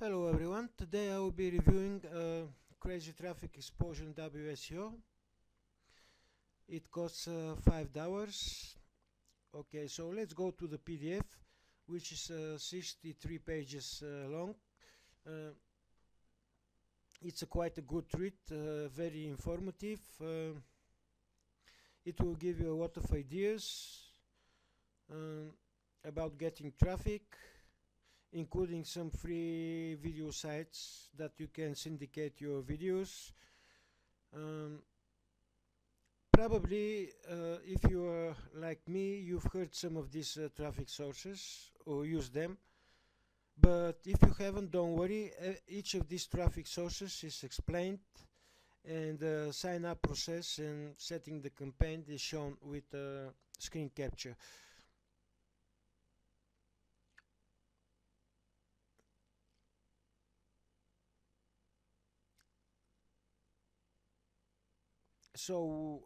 Hello everyone, today I will be reviewing Crazy Traffic Explosion WSO. It costs $5. Okay, so let's go to the PDF, which is 63 pages long. It's quite a good read, very informative. It will give you a lot of ideas about getting traffic, including some free video sites that you can syndicate your videos. Probably if you are like me, you've heard some of these traffic sources or used them, but if you haven't, don't worry. Each of these traffic sources is explained, and the sign up process and setting the campaign is shown with screen capture. So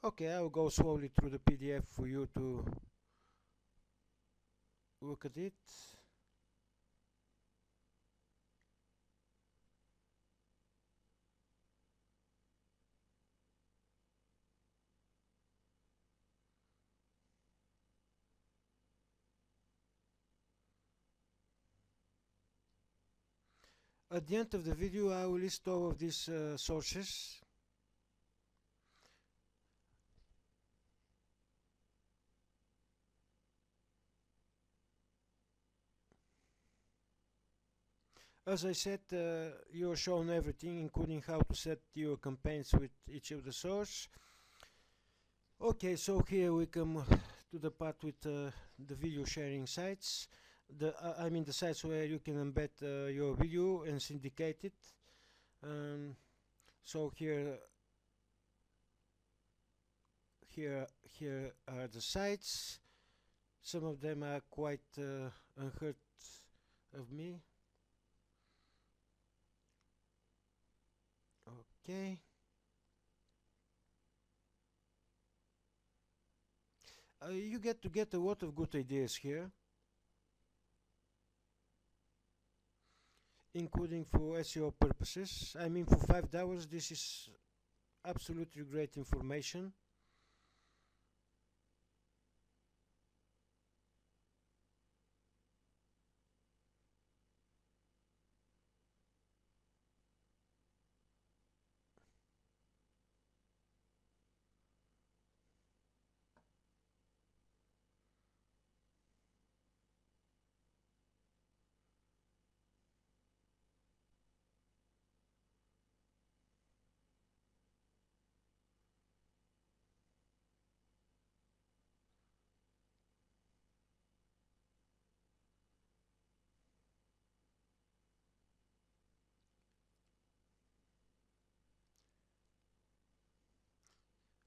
okay, I will go slowly through the PDF for you to look at it. At the end of the video, I will list all of these sources. As I said, you're shown everything, including how to set your campaigns with each of the source. Okay, so here we come to the part with the video sharing sites. I mean the sites where you can embed your video and syndicate it. So here are the sites. Some of them are quite unheard of me. Okay. You get to get a lot of good ideas here, including for SEO purposes. I mean, for $5, this is absolutely great information.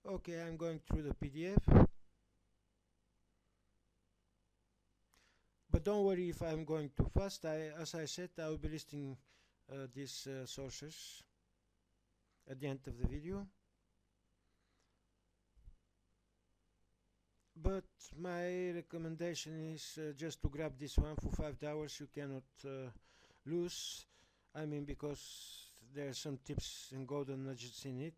Okay, I'm going through the PDF. But don't worry if I'm going too fast. As I said, I will be listing these sources at the end of the video. But my recommendation is just to grab this one for $5. You cannot lose. I mean, because there are some tips and golden nuggets in it.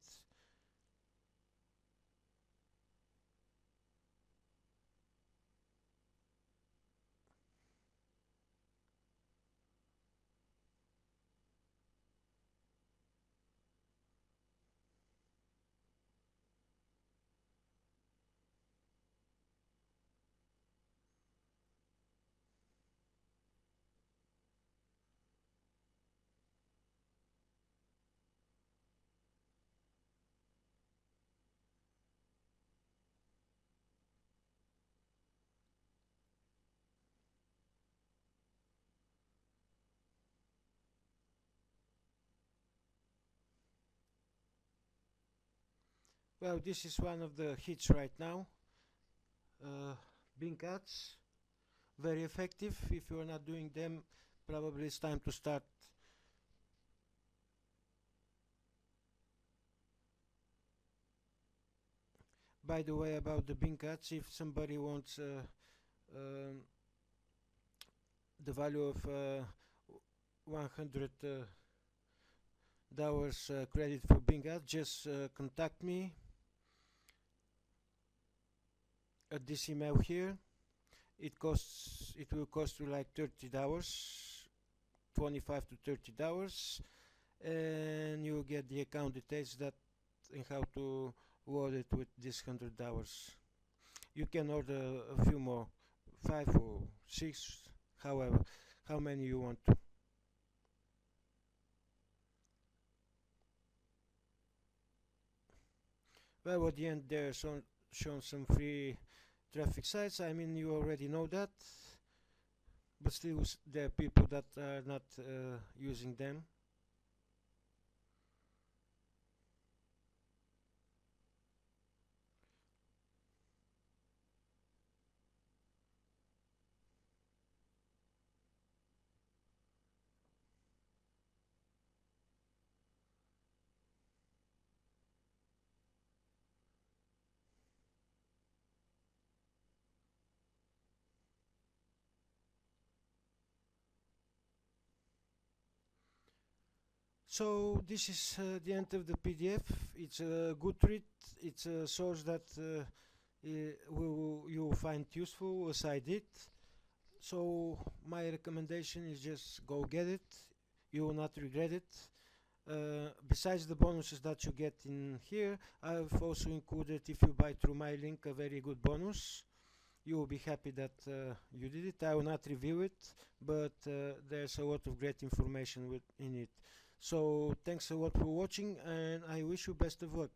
Well, this is one of the hits right now. Bing ads, very effective. If you are not doing them, probably it's time to start. By the way, about the Bing ads, if somebody wants the value of $100 credit for Bing Ads, just contact me at this email here. It will cost you like $30, 25 to $30, and you will get the account details that and how to load it with this $100. You can order a few more, 5 or 6, however, how many you want to. Well, at the end there shown some free traffic sites. I mean, you already know that, but still there are people that are not using them. So this is the end of the PDF. It's a good read. It's a source that you will find useful as I did. So my recommendation is just go get it. You will not regret it. Besides the bonuses that you get in here, I've also included, if you buy through my link, a very good bonus. You will be happy that you did it. I will not review it, but there's a lot of great information in it. So thanks a lot for watching, and I wish you best of luck.